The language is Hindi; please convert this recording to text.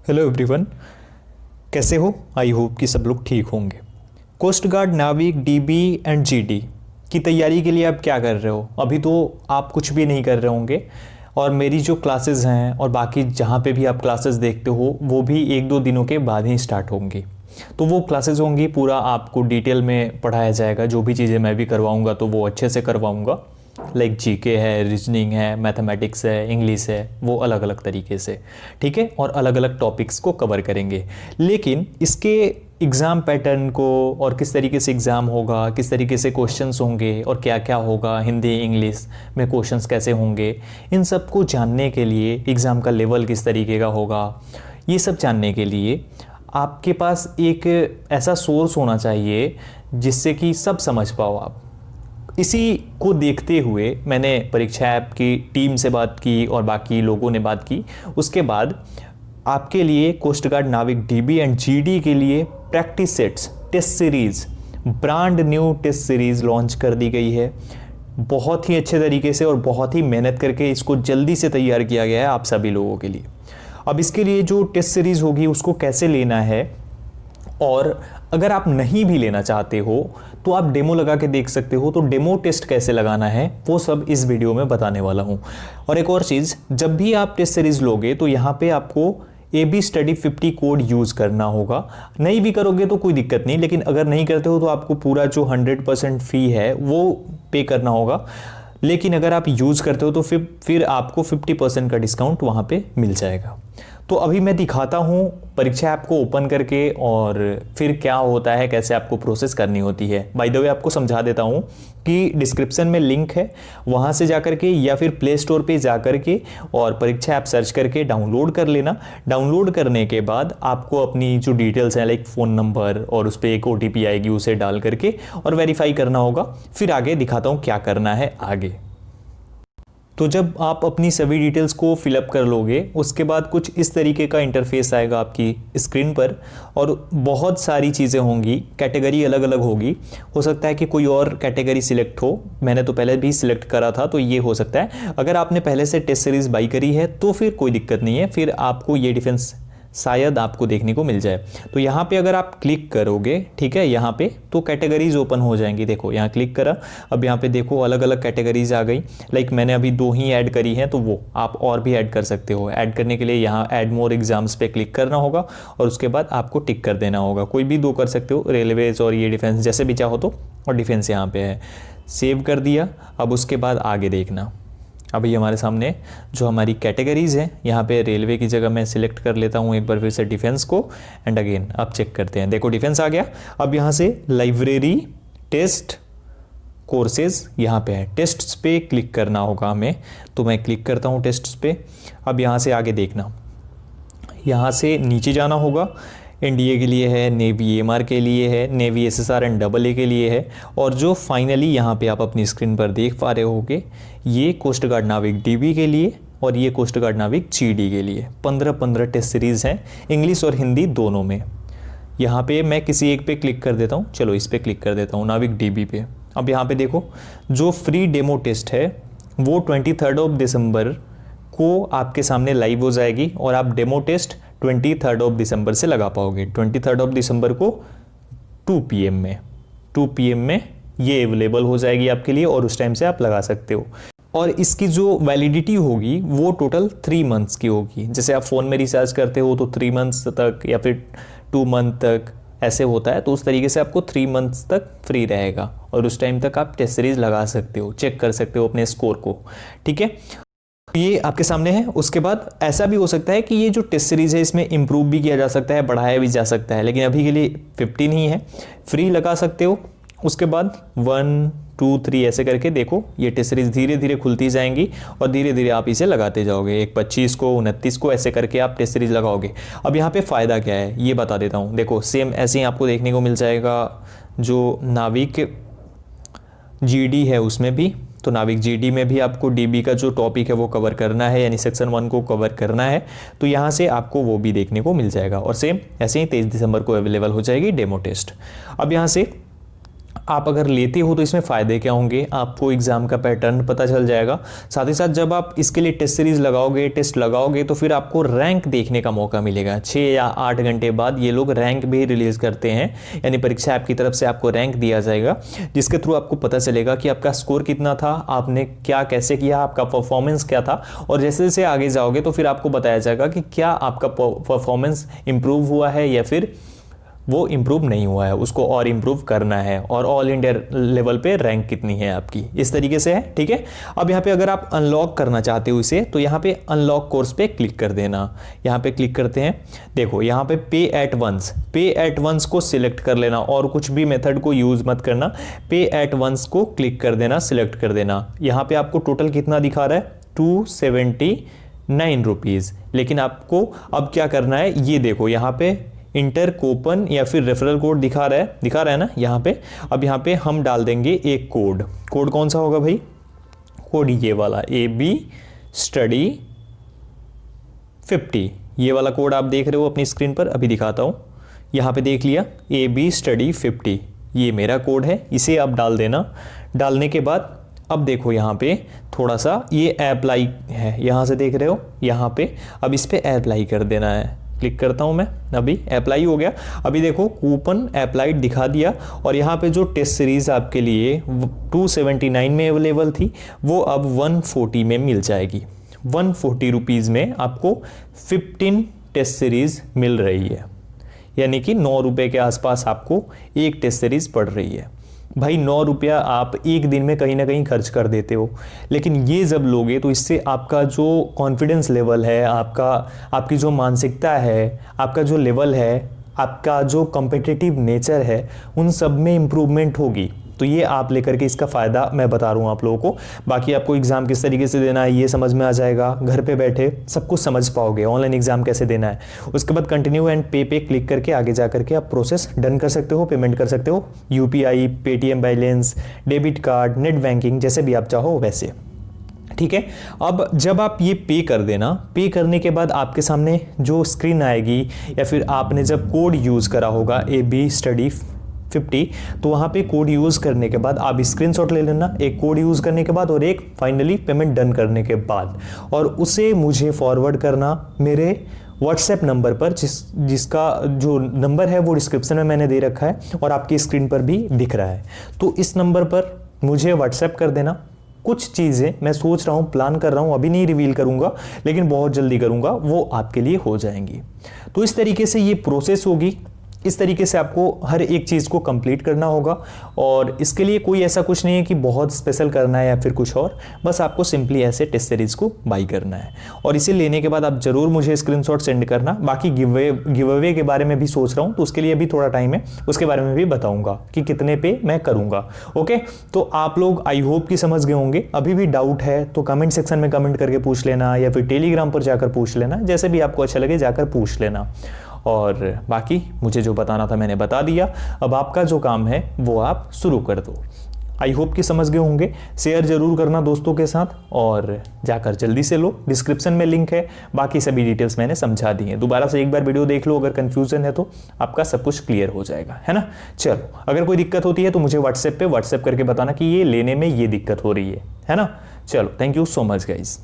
हेलो एवरीवन, कैसे हो? आई होप कि सब लोग ठीक होंगे। कोस्ट गार्ड, नाविक, डीबी एंड जीडी की तैयारी के लिए आप क्या कर रहे हो? अभी तो आप कुछ भी नहीं कर रहे होंगे, और मेरी जो क्लासेस हैं और बाकी जहाँ पे भी आप क्लासेस देखते हो वो भी 1-2 दिनों के बाद ही स्टार्ट होंगी। तो वो क्लासेस होंगी, पूरा आपको डिटेल में पढ़ाया जाएगा। जो भी चीज़ें मैं भी करवाऊँगा तो वो अच्छे से करवाऊँगा। लाइक जीके है, रीजनिंग है, मैथमेटिक्स है, इंग्लिश है, वो अलग अलग तरीके से, ठीक है, और अलग अलग टॉपिक्स को कवर करेंगे। लेकिन इसके एग्ज़ाम पैटर्न को और किस तरीके से एग्ज़ाम होगा, किस तरीके से क्वेश्चंस होंगे और क्या क्या होगा, हिंदी इंग्लिश में क्वेश्चंस कैसे होंगे, इन सब को जानने के लिए, एग्ज़ाम का लेवल किस तरीके का होगा, ये सब जानने के लिए आपके पास एक ऐसा सोर्स होना चाहिए जिससे कि सब समझ पाओ आप। इसी को देखते हुए मैंने परीक्षा ऐप की टीम से बात की और बाकी लोगों ने बात की। उसके बाद आपके लिए कोस्ट गार्ड, नाविक, डीबी एंड जीडी के लिए practice sets test series, brand new test series launch कर दी गई है। बहुत ही अच्छे तरीके से और बहुत ही मेहनत करके इसको जल्दी से तैयार किया गया है आप सभी लोगों के लिए। अब इसके लिए जो टेस्ट सीरीज़ होगी उसको कैसे लेना है, और अगर आप नहीं भी लेना चाहते हो तो आप डेमो लगा के देख सकते हो। तो डेमो टेस्ट कैसे लगाना है वो सब इस वीडियो में बताने वाला हूं। और एक और चीज़, जब भी आप टेस्ट सीरीज लोगे तो यहाँ पे आपको AB स्टडी 50 कोड यूज़ करना होगा। नहीं भी करोगे तो कोई दिक्कत नहीं, लेकिन अगर नहीं करते हो तो आपको पूरा जो 100% फ़ी है वो पे करना होगा। लेकिन अगर आप यूज़ करते हो तो फिर आपको 50% का डिस्काउंट वहाँ पे मिल जाएगा। तो अभी मैं दिखाता हूँ परीक्षा ऐप को ओपन करके और फिर क्या होता है, कैसे आपको प्रोसेस करनी होती है। बाय द वे आपको समझा देता हूँ कि डिस्क्रिप्शन में लिंक है, वहाँ से जाकर के या फिर प्ले स्टोर पे जाकर के और परीक्षा ऐप सर्च करके डाउनलोड कर लेना। डाउनलोड करने के बाद आपको अपनी जो डिटेल्स हैं, लाइक फ़ोन नंबर और उस पर एक OTP आएगी, उसे डाल करके और वेरीफाई करना होगा। फिर आगे दिखाता हूँ क्या करना है आगे। तो जब आप अपनी सभी डिटेल्स को फिलअप कर लोगे उसके बाद कुछ इस तरीके का इंटरफेस आएगा आपकी स्क्रीन पर, और बहुत सारी चीज़ें होंगी, कैटेगरी अलग अलग होगी। हो सकता है कि कोई और कैटेगरी सिलेक्ट हो, मैंने तो पहले भी सिलेक्ट करा था तो ये हो सकता है। अगर आपने पहले से टेस्ट सीरीज़ बाई करी है तो फिर कोई दिक्कत नहीं है, फिर आपको ये डिफेंस शायद आपको देखने को मिल जाए। तो यहाँ पे अगर आप क्लिक करोगे, ठीक है, यहाँ पे तो कैटेगरीज ओपन हो जाएंगी। देखो यहाँ क्लिक करा, अब यहाँ पे देखो अलग अलग कैटेगरीज आ गई। लाइक मैंने अभी 2 ही ऐड करी हैं, तो वो आप और भी ऐड कर सकते हो। ऐड करने के लिए यहाँ ऐड मोर एग्जाम्स पे क्लिक करना होगा और उसके बाद आपको टिक कर देना होगा। कोई भी 2 कर सकते हो, रेलवेज और ये डिफेंस, जैसे भी चाहो तो। और डिफेंस यहाँ पे है, सेव कर दिया। अब उसके बाद आगे देखना, अभी हमारे सामने जो हमारी कैटेगरीज़ हैं, यहाँ पे रेलवे की जगह मैं सिलेक्ट कर लेता हूँ एक बार फिर से डिफेंस को, एंड अगेन अब चेक करते हैं। देखो डिफेंस आ गया। अब यहाँ से लाइब्रेरी टेस्ट कोर्सेज यहाँ पे है, टेस्ट्स पे क्लिक करना होगा हमें। तो मैं क्लिक करता हूँ टेस्ट्स पे। अब यहाँ से आगे देखना, यहाँ से नीचे जाना होगा। NDA के लिए है, नेवी AMR के लिए है, नेवी SSR एंड AA के लिए है, और जो फाइनली यहाँ पे आप अपनी स्क्रीन पर देख पा रहे होगे ये कोस्ट गार्ड, नाविक, DB के लिए, और ये कोस्ट गार्ड, नाविक, GD के लिए 15-15 टेस्ट सीरीज़ हैं, इंग्लिश और हिंदी दोनों में। यहाँ पे मैं किसी एक पे क्लिक कर देता हूँ। चलो इस पर क्लिक कर देता हूँ, नाविक DB पे। अब यहाँ पे देखो जो फ्री डेमो टेस्ट है वो 23 दिसंबर को आपके सामने लाइव हो जाएगी, और आप डेमो टेस्ट 23 दिसंबर से लगा पाओगे। 23 दिसंबर को 2 PM में ये अवेलेबल हो जाएगी आपके लिए, और उस टाइम से आप लगा सकते हो। और इसकी जो वैलिडिटी होगी वो टोटल 3 मंथ्स की होगी। जैसे आप फ़ोन में रिचार्ज करते हो तो 3 मंथ्स तक या फिर 2 मंथ तक ऐसे होता है, तो उस तरीके से आपको 3 मंथ्स तक फ्री रहेगा, और उस टाइम तक आप टेस्ट सीरीज लगा सकते हो, चेक कर सकते हो अपने स्कोर को, ठीक है। ये आपके सामने है। उसके बाद ऐसा भी हो सकता है कि ये जो टेस्ट सीरीज़ है इसमें इम्प्रूव भी किया जा सकता है, बढ़ाया भी जा सकता है, लेकिन अभी के लिए 15 ही है, फ्री लगा सकते हो। उसके बाद 1, 2, 3 ऐसे करके देखो ये टेस्ट सीरीज़ धीरे धीरे खुलती जाएंगी, और धीरे धीरे आप इसे लगाते जाओगे। एक 25 को, 29 को ऐसे करके आप टेस्ट सीरीज़ लगाओगे। अब यहाँ पे फ़ायदा क्या है ये बता देता हूँ। देखो सेम ऐसे ही आपको देखने को मिल जाएगा जो नाविक GD है उसमें भी। तो नाविक GD में भी आपको DB का जो टॉपिक है वो कवर करना है, यानी सेक्शन 1 को कवर करना है, तो यहाँ से आपको वो भी देखने को मिल जाएगा। और सेम ऐसे ही 23 दिसंबर को अवेलेबल हो जाएगी डेमो टेस्ट। अब यहाँ से आप अगर लेते हो तो इसमें फ़ायदे क्या होंगे, आपको एग्ज़ाम का पैटर्न पता चल जाएगा। साथ ही साथ जब आप इसके लिए टेस्ट सीरीज़ लगाओगे, टेस्ट लगाओगे, तो फिर आपको रैंक देखने का मौका मिलेगा। 6 या 8 घंटे बाद ये लोग रैंक भी रिलीज़ करते हैं, यानी परीक्षा ऐप की तरफ से आपको रैंक दिया जाएगा, जिसके थ्रू आपको पता चलेगा कि आपका स्कोर कितना था, आपने क्या कैसे किया, आपका परफॉर्मेंस क्या था। और जैसे जैसे आगे जाओगे तो फिर आपको बताया जाएगा कि क्या आपका परफॉर्मेंस इंप्रूव हुआ है या फिर वो इम्प्रूव नहीं हुआ है, उसको और इम्प्रूव करना है, और ऑल इंडिया लेवल पे रैंक कितनी है आपकी, इस तरीके से है। ठीक है, अब यहाँ पे अगर आप अनलॉक करना चाहते हो इसे, तो यहाँ पे अनलॉक कोर्स पे क्लिक कर देना। यहाँ पे क्लिक करते हैं, देखो यहाँ पे पे एट वंस को सिलेक्ट कर लेना, और कुछ भी मेथड को यूज़ मत करना। पे एट वंस को क्लिक कर देना, सिलेक्ट कर देना। यहाँ पे आपको टोटल कितना दिखा रहा है, 279 रुपीज़। लेकिन आपको अब क्या करना है, ये देखो यहाँ पे इंटर कूपन या फिर रेफरल कोड दिखा रहा है ना यहाँ पे। अब यहाँ पे हम डाल देंगे एक कोड कौन सा होगा भाई, कोड ये वाला AB स्टडी 50, ये वाला कोड आप देख रहे हो अपनी स्क्रीन पर, अभी दिखाता हूँ। यहाँ पे देख लिया AB स्टडी 50, ये मेरा कोड है, इसे आप डाल देना। डालने के बाद अब देखो यहाँ पे थोड़ा सा ये अप्लाई है, यहाँ से देख रहे हो यहाँ पे, अब इस पे अप्लाई कर देना है। क्लिक करता हूँ मैं, अभी अप्लाई हो गया। अभी देखो कूपन अप्लाइड दिखा दिया, और यहाँ पे जो टेस्ट सीरीज़ आपके लिए 279 में अवेलेबल थी, वो अब 140 में मिल जाएगी। 140 रुपीज़ में आपको 15 टेस्ट सीरीज़ मिल रही है, यानी कि 9 रुपये के आसपास आपको एक टेस्ट सीरीज़ पड़ रही है। भाई 9 रुपया आप एक दिन में कहीं ना कहीं खर्च कर देते हो, लेकिन ये जब लोगे तो इससे आपका जो कॉन्फिडेंस लेवल है, आपकी जो मानसिकता है, आपका जो लेवल है, आपका जो कॉम्पिटिटिव नेचर है, उन सब में इम्प्रूवमेंट होगी। तो ये आप लेकर के इसका फ़ायदा मैं बता रहा हूँ आप लोगों को। बाकी आपको एग्ज़ाम किस तरीके से देना है ये समझ में आ जाएगा, घर पे बैठे सब कुछ समझ पाओगे, ऑनलाइन एग्ज़ाम कैसे देना है। उसके बाद कंटिन्यू एंड पे क्लिक करके आगे जा करके आप प्रोसेस डन कर सकते हो, पेमेंट कर सकते हो, UPI, Paytm balance, debit card, net banking, जैसे भी आप चाहो वैसे। ठीक है, अब जब आप ये पे कर देना, पे करने के बाद आपके सामने जो स्क्रीन आएगी, या फिर आपने जब कोड यूज़ करा होगा AB स्टडी 50, तो वहाँ पे कोड यूज़ करने के बाद आप स्क्रीनशॉट ले लेना, एक कोड यूज़ करने के बाद और एक फाइनली पेमेंट डन करने के बाद, और उसे मुझे फॉरवर्ड करना मेरे व्हाट्सएप नंबर पर, जिसका जो नंबर है वो डिस्क्रिप्शन में मैंने दे रखा है और आपकी स्क्रीन पर भी दिख रहा है। तो इस नंबर पर मुझे व्हाट्सएप कर देना। कुछ चीज़ें मैं सोच रहा हूँ, प्लान कर रहा हूँ, अभी नहीं रिवील करूँगा, लेकिन बहुत जल्दी करूँगा, वो आपके लिए हो जाएंगी। तो इस तरीके से ये प्रोसेस होगी, इस तरीके से आपको हर एक चीज़ को कंप्लीट करना होगा। और इसके लिए कोई ऐसा कुछ नहीं है कि बहुत स्पेशल करना है या फिर कुछ और, बस आपको सिंपली ऐसे टेस्ट सीरीज़ को बाई करना है। और इसे लेने के बाद आप ज़रूर मुझे स्क्रीनशॉट सेंड करना। बाकी गिव अवे के बारे में भी सोच रहा हूँ, तो उसके लिए भी थोड़ा टाइम है, उसके बारे में भी बताऊँगा कि कितने पे मैं करूँगा। ओके, तो आप लोग आई होप कि समझ गए होंगे। अभी भी डाउट है तो कमेंट सेक्शन में कमेंट करके पूछ लेना, या फिर टेलीग्राम पर जाकर पूछ लेना, जैसे भी आपको अच्छा लगे जाकर पूछ लेना। और बाकी मुझे जो बताना था मैंने बता दिया, अब आपका जो काम है वो आप शुरू कर दो। आई होप कि समझ गए होंगे। शेयर जरूर करना दोस्तों के साथ, और जाकर जल्दी से लो, डिस्क्रिप्शन में लिंक है, बाकी सभी डिटेल्स मैंने समझा दी हैं। दोबारा से एक बार वीडियो देख लो, अगर कन्फ्यूजन है तो आपका सब कुछ क्लियर हो जाएगा, है ना। चलो, अगर कोई दिक्कत होती है तो मुझे व्हाट्सएप करके बताना कि ये लेने में ये दिक्कत हो रही है ना। चलो, thank you so much guys.